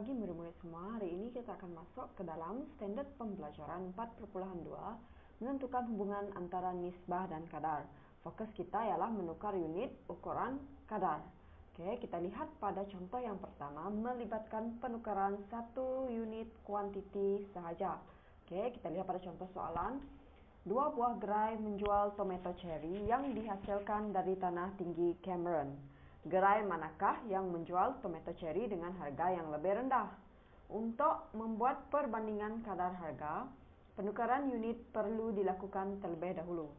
Selamat pagi murid-murid semua. Hari ini kita akan masuk ke dalam standard pembelajaran 4.2 menentukan hubungan antara nisbah dan kadar. Fokus kita ialah menukar unit ukuran kadar. Oke, kita lihat pada contoh yang pertama melibatkan penukaran satu unit kuantiti sahaja. Oke, kita lihat pada contoh soalan. Dua buah gerai menjual tomato cherry yang dihasilkan dari tanah tinggi Cameron. Gerai manakah yang menjual tomato cherry dengan harga yang lebih rendah? Untuk membuat perbandingan kadar harga, penukaran unit perlu dilakukan terlebih dahulu.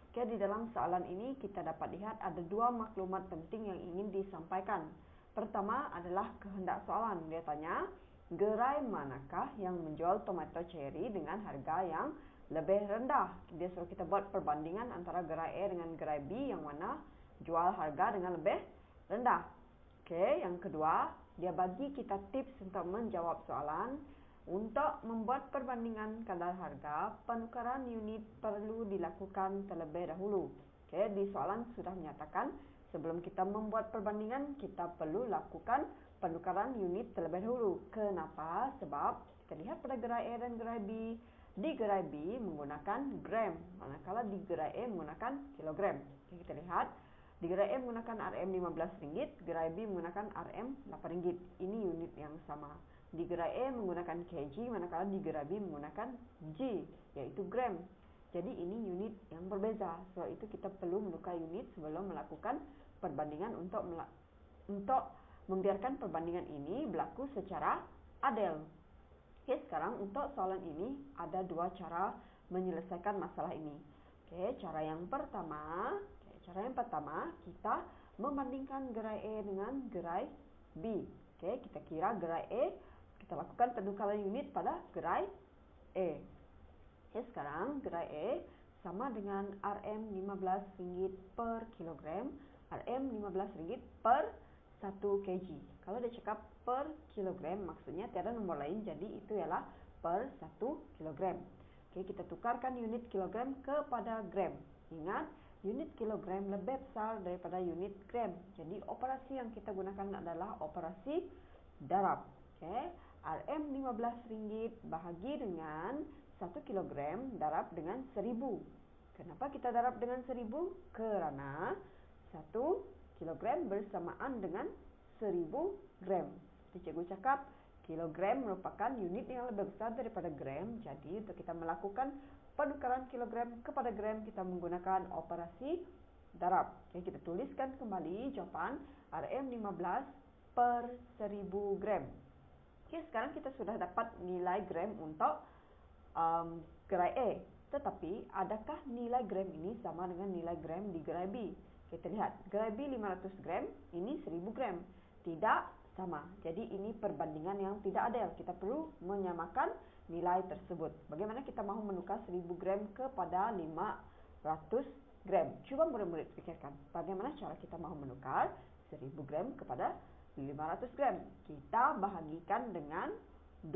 Oke, di dalam soalan ini kita dapat lihat ada dua maklumat penting yang ingin disampaikan. Pertama adalah kehendak soalan. Dia tanya, gerai manakah yang menjual tomato cherry dengan harga yang lebih rendah? Dia suruh kita buat perbandingan antara gerai A dengan gerai B yang mana jual harga dengan lebih rendah. Oke, yang kedua, dia bagi kita tips untuk menjawab soalan. Untuk membuat perbandingan kadar harga, penukaran unit perlu dilakukan terlebih dahulu. Oke, di soalan sudah menyatakan sebelum kita membuat perbandingan, kita perlu lakukan penukaran unit terlebih dahulu. Kenapa? Sebab kita lihat pada gerai A dan gerai B. Di gerai B menggunakan gram, manakala di gerai A menggunakan kilogram. Oke, kita lihat. Di gerai A menggunakan Rm15 gerai B menggunakan Rm8. Ini unit yang sama. Di gerai A menggunakan kg, manakala di gerai B menggunakan G, yaitu gram. Jadi ini unit yang berbeza. Sebab itu kita perlu menukar unit sebelum melakukan perbandingan untuk membiarkan perbandingan ini berlaku secara adil. Oke, sekarang untuk soalan ini ada dua cara menyelesaikan masalah ini. Oke, cara yang pertama, kita membandingkan gerai A dengan gerai B. Oke, kita kira gerai A, kita lakukan penukaran unit pada gerai A. Oke, sekarang gerai A sama dengan Rm15 per kilogram, Rm15 per 1 kg. Kalau dia cakap per kilogram, maksudnya tiada nomor lain, jadi itu ialah per 1 kilogram. Oke, kita tukarkan unit kilogram kepada gram. Ingat, unit kilogram lebih besar daripada unit gram. Jadi operasi yang kita gunakan adalah operasi darab. Oke, Rm15 bahagi dengan 1 kilogram darab dengan 1000. Kenapa kita darab dengan 1000? Kerana 1 kilogram bersamaan dengan 1000 gram. Seperti cikgu cakap, kilogram merupakan unit yang lebih besar daripada gram. Jadi untuk kita melakukan penukaran kilogram kepada gram, kita menggunakan operasi darab. Oke, kita tuliskan kembali jawapan Rm15 per 1000 gram. Oke, sekarang kita sudah dapat nilai gram untuk gerai A. Tetapi, adakah nilai gram ini sama dengan nilai gram di gerai B? Kita lihat, gerai B 500 gram, ini 1000 gram. Tidak sama. Jadi ini perbandingan yang tidak adil. Kita perlu menyamakan nilai tersebut. Bagaimana kita mahu menukar 1000 gram kepada 500 gram? Cuba murid-murid fikirkan. Bagaimana cara kita mahu menukar 1000 gram kepada 500 gram? Kita bahagikan dengan 2.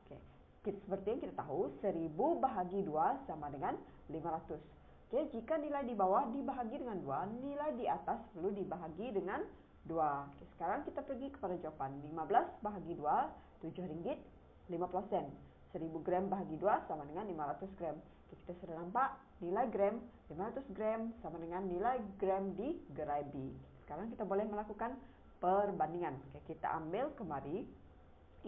Oke. Seperti yang kita tahu, 1000 bahagi 2 sama dengan 500. Oke, jika nilai di bawah dibahagi dengan 2, nilai di atas perlu dibahagi dengan 2. Oke, sekarang kita pergi kepada jawapan. 15 bahagi 2, RM7.50. 1000 gram bahagi 2 sama dengan 500 gram. Oke, kita sudah nampak nilai gram 500 gram sama dengan nilai gram di gerai B. Sekarang kita boleh melakukan perbandingan. Oke, kita ambil kembali.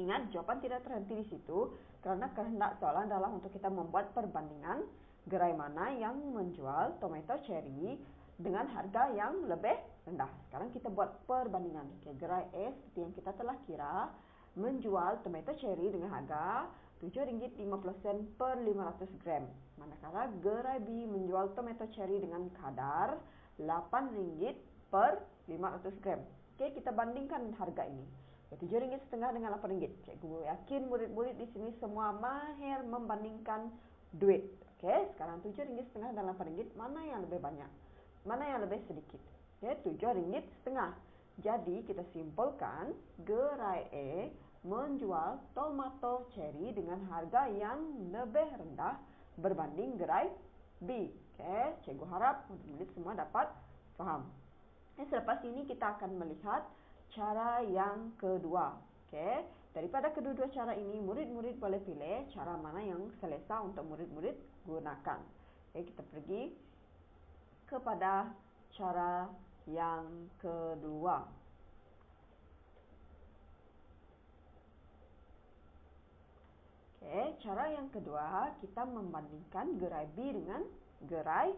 Ingat, jawapan tidak terhenti di situ kerana kehendak soalan adalah untuk kita membuat perbandingan gerai mana yang menjual tomato cherry dengan harga yang lebih rendah. Sekarang kita buat perbandingan. Oke, gerai A seperti yang kita telah kira menjual tomato cherry dengan harga RM7.50 per 500 gram. Manakala gerai B menjual tomato cherry dengan kadar RM8 per 500 gram. Oke, kita bandingkan harga ini. RM7.50 dengan RM8. Cikgu yakin murid-murid di sini semua mahir membandingkan duit. Oke, sekarang RM7.50 dan RM8, mana yang lebih banyak? Mana yang lebih sedikit? Oke, RM7.50. Jadi kita simpulkan gerai A menjual tomato cherry dengan harga yang lebih rendah berbanding gerai B. Oke, cikgu harap murid-murid semua dapat faham. Selepas ini kita akan melihat cara yang kedua. Oke, Daripada kedua-dua cara ini, murid-murid boleh pilih cara mana yang selesa untuk murid-murid gunakan. Oke, kita pergi kepada cara yang kedua. Oke, cara yang kedua kita membandingkan gerai B dengan gerai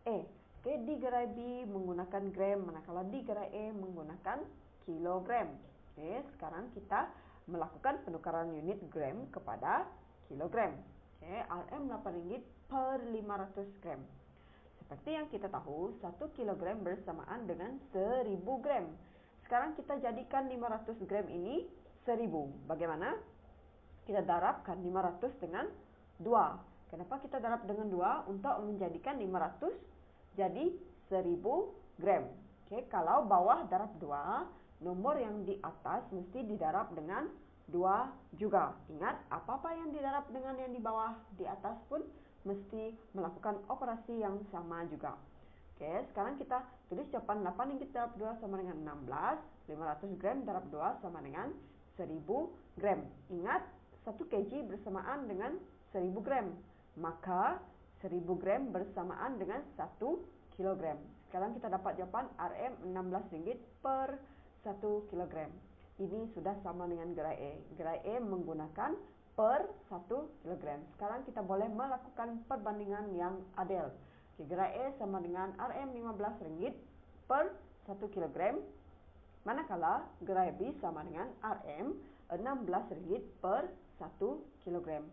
E. Oke, di gerai B menggunakan gram, manakala di gerai E menggunakan kilogram. Oke, sekarang kita melakukan penukaran unit gram kepada kilogram. Oke, RM RM8 per 500 gram. Seperti yang kita tahu, 1 kilogram bersamaan dengan 1000 gram. Sekarang kita jadikan 500 gram ini 1000. Bagaimana? Kita darabkan 500 dengan 2. Kenapa kita darab dengan 2? Untuk menjadikan 500 jadi 1000 gram. Oke, kalau bawah darab 2, nomor yang di atas mesti didarab dengan 2 juga. Ingat, apa-apa yang didarab dengan yang di bawah, di atas pun mesti melakukan operasi yang sama juga. Oke, sekarang kita tulis jawaban 8 ringgit darab 2 sama dengan 16. 500 gram darab 2 sama dengan 1000 gram. Ingat, 1 kg bersamaan dengan 1000 gram. Maka 1000 gram bersamaan dengan 1 kilogram. Sekarang kita dapat jawapan RM RM16 per 1 kilogram. Ini sudah sama dengan gerai E. Gerai E menggunakan per 1 kilogram. Sekarang kita boleh melakukan perbandingan yang adil. Gerai E sama dengan RM RM15 per 1 kilogram. Manakala gerai B sama dengan RM RM16 per 1 kilogram.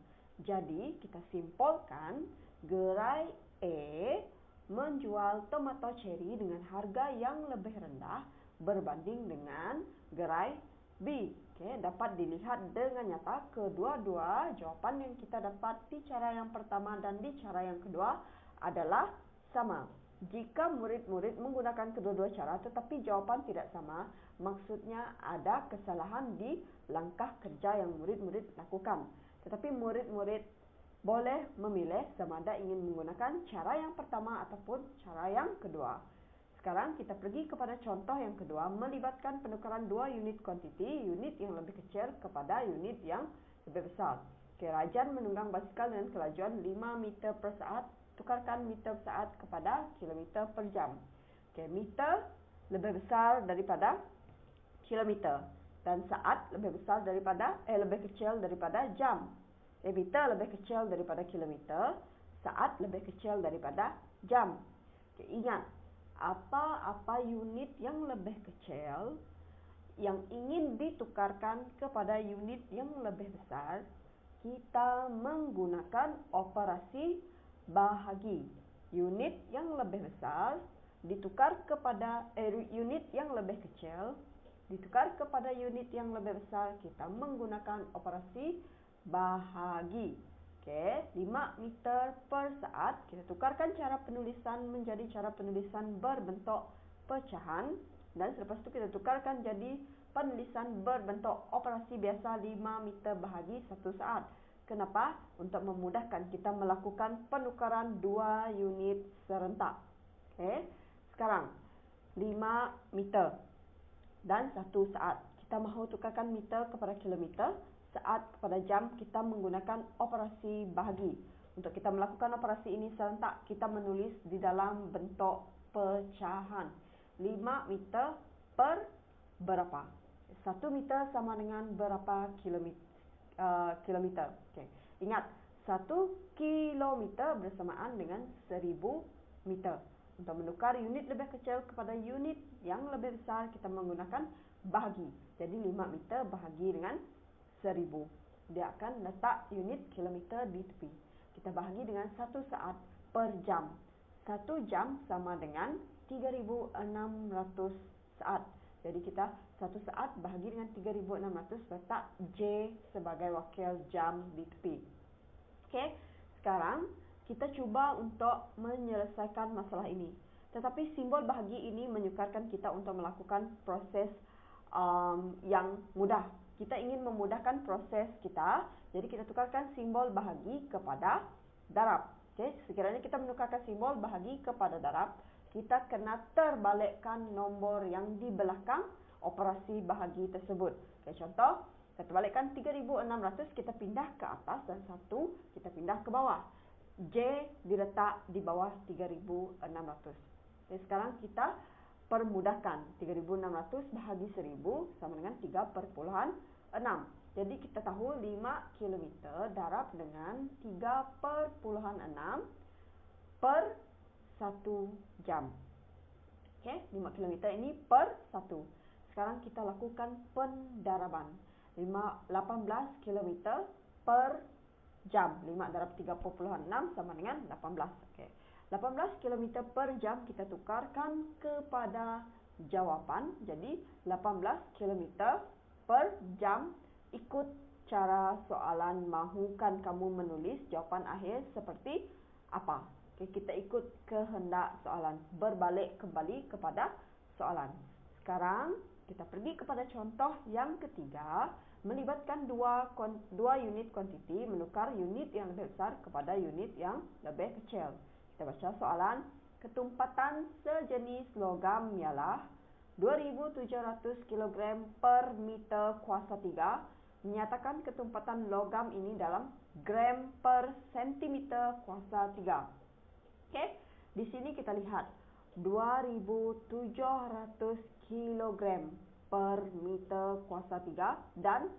Jadi kita simpulkan gerai E menjual tomato cherry dengan harga yang lebih rendah berbanding dengan gerai B. Oke, dapat dilihat dengan nyata kedua-dua jawapan yang kita dapat di cara yang pertama dan di cara yang kedua adalah sama. Jika murid-murid menggunakan kedua-dua cara tetapi jawapan tidak sama, maksudnya ada kesalahan di langkah kerja yang murid-murid lakukan. Tetapi murid-murid boleh memilih sama ada ingin menggunakan cara yang pertama ataupun cara yang kedua. Sekarang kita pergi kepada contoh yang kedua, melibatkan penukaran 2 unit kuantiti, unit yang lebih kecil kepada unit yang lebih besar. Rajan menunggang basikal dengan kelajuan 5 meter per saat. Tukarkan meter per saat kepada kilometer per jam. Meter lebih besar daripada kilometer dan saat lebih kecil daripada jam. Meter lebih kecil daripada kilometer, saat lebih kecil daripada jam. Ingat, apa-apa unit yang lebih kecil yang ingin ditukarkan kepada unit yang lebih besar, kita menggunakan operasi bahagi. Unit yang lebih besar ditukar kepada unit yang lebih kecil, ditukar kepada unit yang lebih besar, kita menggunakan operasi bahagi. 5 meter per saat, kita tukarkan cara penulisan menjadi cara penulisan berbentuk pecahan dan selepas itu kita tukarkan jadi penulisan berbentuk operasi biasa 5 meter bahagi 1 saat. Kenapa? Untuk memudahkan kita melakukan penukaran 2 unit serentak. Sekarang 5 meter dan 1 saat. Kita mahu tukarkan meter kepada kilometer, saat kepada jam, kita menggunakan operasi bahagi. Untuk kita melakukan operasi ini serentak, kita menulis di dalam bentuk pecahan. 5 meter per berapa? 1 meter sama dengan berapa kilometer? Ingat, 1 kilometer bersamaan dengan 1000 meter. Untuk menukar unit lebih kecil kepada unit yang lebih besar, kita menggunakan bahagi. Jadi 5 meter bahagi dengan 1000. Dia akan letak unit kilometer di tepi. Kita bahagi dengan 1 saat per jam. 1 jam sama dengan 3600 saat. Jadi kita 1 saat bahagi dengan 3600, letak J sebagai wakil jam di tepi. Sekarang kita cuba untuk menyelesaikan masalah ini. Tetapi simbol bahagi ini menyukarkan kita untuk melakukan proses yang mudah. Kita ingin memudahkan proses kita, jadi kita tukarkan simbol bahagi kepada darab. Sekiranya kita menukarkan simbol bahagi kepada darab, kita kena terbalikkan nombor yang di belakang operasi bahagi tersebut. Contoh, Kita balikkan 3.600 kita pindah ke atas dan 1 kita pindah ke bawah. J diletak di bawah 3.600. Jadi sekarang kita permudahkan. 3.600 bahagi 1.000 sama dengan 3/6. Jadi kita tahu 5 km darab dengan 3/6 per 1 jam. Okey, 5 km ini per 1. Sekarang kita lakukan pendaraban. 18 km per jam. 5 darab 3/6 sama dengan 18. Okey. 18 km per jam kita tukarkan kepada jawapan. Jadi 18 km per jam. Ikut cara soalan, mahukan kamu menulis jawapan akhir seperti apa? Okay, kita ikut kehendak soalan. Berbalik kembali kepada soalan. Sekarang kita pergi kepada contoh yang ketiga. Melibatkan dua unit kuantiti, menukar unit yang lebih besar kepada unit yang lebih kecil. Kita baca soalan. Ketumpatan sejenis logam ialah 2.700 kg per meter kuasa 3. Menyatakan ketumpatan logam ini dalam gram per sentimeter kuasa 3. Okey, di sini kita lihat 2.700 kg per meter kuasa 3 dan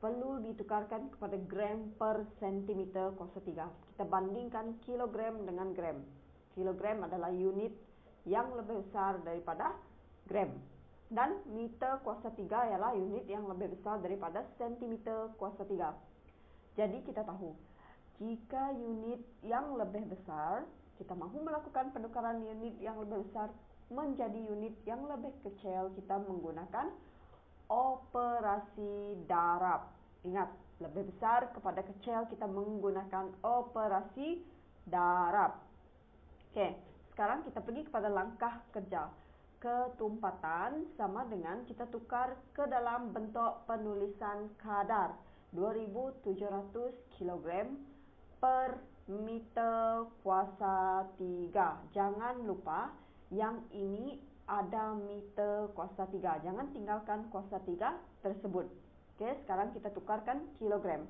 perlu ditukarkan kepada gram per sentimeter kuasa 3. Kita bandingkan kilogram dengan gram. Kilogram adalah unit yang lebih besar daripada gram. Dan meter kuasa 3 ialah unit yang lebih besar daripada sentimeter kuasa 3. Jadi kita tahu, jika unit yang lebih besar, kita mahu melakukan penukaran unit yang lebih besar menjadi unit yang lebih kecil, kita menggunakan operasi darab. Ingat, lebih besar kepada kecil kita menggunakan operasi darab. Okey, sekarang kita pergi kepada langkah kerja. Ketumpatan sama dengan kita tukar ke dalam bentuk penulisan kadar 2.700 kg per meter kuasa 3. Jangan lupa yang ini ada meter kuasa 3. Jangan tinggalkan kuasa 3 tersebut. Okey, sekarang kita tukarkan kilogram.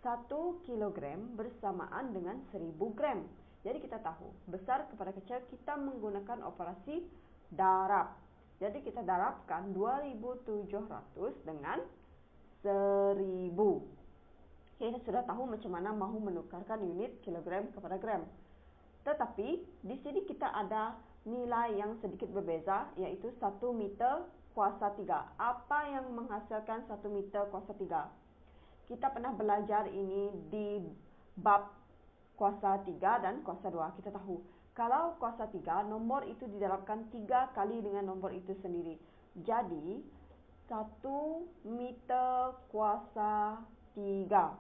1 kilogram bersamaan dengan 1.000 gram. Jadi kita tahu, besar kepada kecil kita menggunakan operasi darab. Jadi kita darabkan 2.700 dengan 1.000. Okay, kita sudah tahu macam mana mahu menukarkan unit kilogram kepada gram. Tetapi di sini kita ada nilai yang sedikit berbeza, iaitu 1 meter kuasa 3. Apa yang menghasilkan 1 meter kuasa 3? Kita pernah belajar ini di bab kuasa 3 dan kuasa 2. Kita tahu, kalau kuasa 3, nombor itu didarabkan 3 kali dengan nombor itu sendiri. Jadi, 1 meter kuasa 3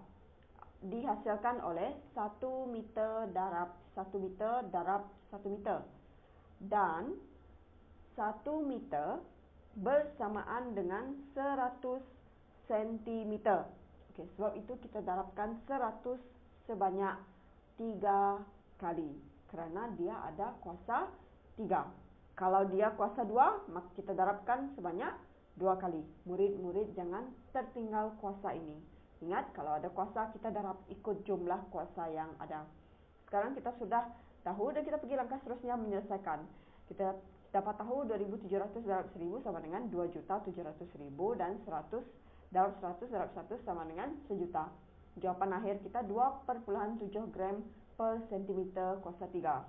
dihasilkan oleh 1 meter darab 1 meter darab 1 meter. Dan 1 meter bersamaan dengan 100 cm. Okey, sebab itu kita darabkan 100 sebanyak 3 kali. Kerana dia ada kuasa 3. Kalau dia kuasa 2, maka kita darabkan sebanyak 2 kali. Murid-murid jangan tertinggal kuasa ini. Ingat, kalau ada kuasa, kita darab ikut jumlah kuasa yang ada. Sekarang kita sudah tahu dan kita pergi langkah seterusnya menyelesaikan. Kita dapat tahu 2.700 darab 1.000 sama dengan 2.700.000 dan 100 darab 100 darab 100 sama dengan 1 juta. Jawapan akhir kita 2,7 gram per sentimeter kuasa 3.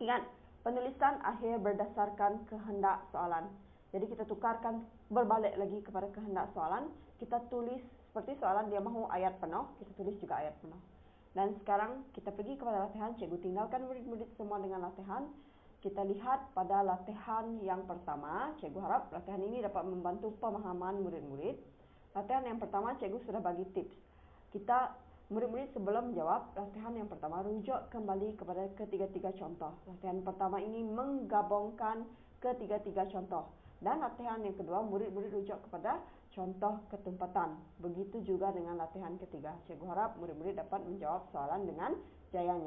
Ingat, penulisan akhir berdasarkan kehendak soalan. Jadi kita tukarkan berbalik lagi kepada kehendak soalan. Kita tulis seperti soalan dia mahu ayat penuh, kita tulis juga ayat penuh. Dan sekarang kita pergi kepada latihan. Cikgu tinggalkan murid-murid semua dengan latihan. Kita lihat pada latihan yang pertama. Cikgu harap latihan ini dapat membantu pemahaman murid-murid. Latihan yang pertama, cikgu sudah bagi tips. Kita murid-murid sebelum menjawab latihan yang pertama, rujuk kembali kepada ketiga-tiga contoh. Latihan pertama ini menggabungkan ketiga-tiga contoh. Dan latihan yang kedua, murid-murid rujuk kepada contoh ketumpatan. Begitu juga dengan latihan ketiga. Cikgu harap murid-murid dapat menjawab soalan dengan jayanya.